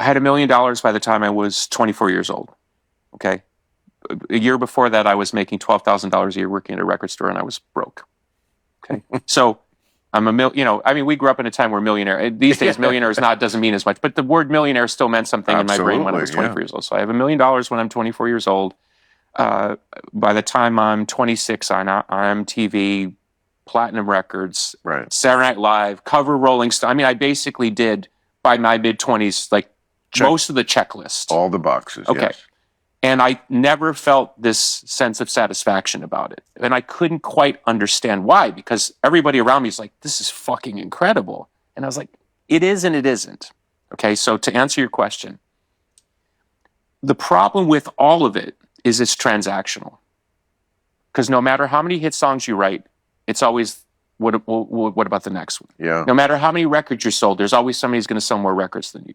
had $1 million by the time I was 24 years old. Okay. A year before that, I was making $12,000 a year working at a record store, and I was broke. Okay. So I'm we grew up in a time where millionaire, these days, millionaire doesn't mean as much, but the word millionaire still meant something in my brain when I was 24 years old. So I have $1 million when I'm 24 years old. By the time I'm 26 on MTV, Platinum Records, Saturday Night Live, cover Rolling Stone. I mean, I basically did, by my mid-20s, like most of the checklist. All the boxes, okay. Yes. And I never felt this sense of satisfaction about it. And I couldn't quite understand why, because everybody around me is like, this is fucking incredible. And I was like, it is and it isn't. Okay, so to answer your question, the problem with all of it is it's transactional. Because no matter how many hit songs you write, it's always, what about the next one? Yeah. No matter how many records you sold, there's always somebody who's going to sell more records than you.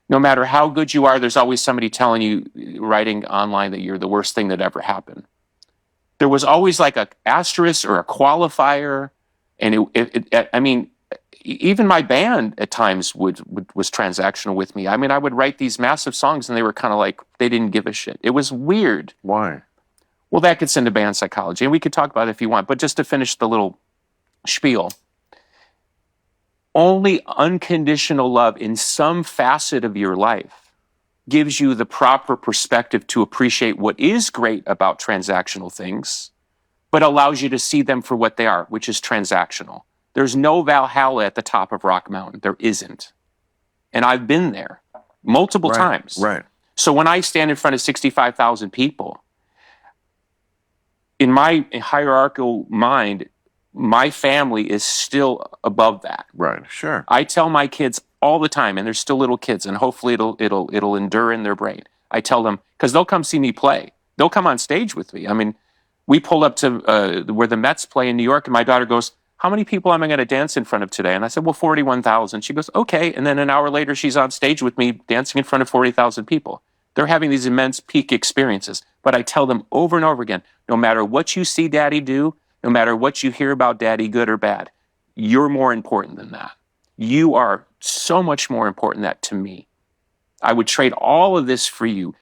No matter how good you are, there's always somebody telling you, writing online, that you're the worst thing that ever happened. There was always like an asterisk or a qualifier. And I mean, even my band at times was transactional with me. I mean, I would write these massive songs and they were kind of like, they didn't give a shit. It was weird. Why? Well, that gets into band psychology, and we could talk about it if you want. But just to finish the little spiel, only unconditional love in some facet of your life gives you the proper perspective to appreciate what is great about transactional things, but allows you to see them for what they are, which is transactional. There's no Valhalla at the top of Rock Mountain. There isn't. And I've been there multiple times. Right. So when I stand in front of 65,000 people, in my hierarchical mind, my family is still above that. Right, sure. I tell my kids all the time, and they're still little kids, and hopefully it'll endure in their brain. I tell them, because they'll come see me play. They'll come on stage with me. I mean, we pulled up to where the Mets play in New York, and my daughter goes, how many people am I going to dance in front of today? And I said, well, 41,000. She goes, okay. And then an hour later, she's on stage with me dancing in front of 40,000 people. They're having these immense peak experiences. But I tell them over and over again, no matter what you see Daddy do, no matter what you hear about Daddy, good or bad, you're more important than that. You are so much more important than that to me. I would trade all of this for you.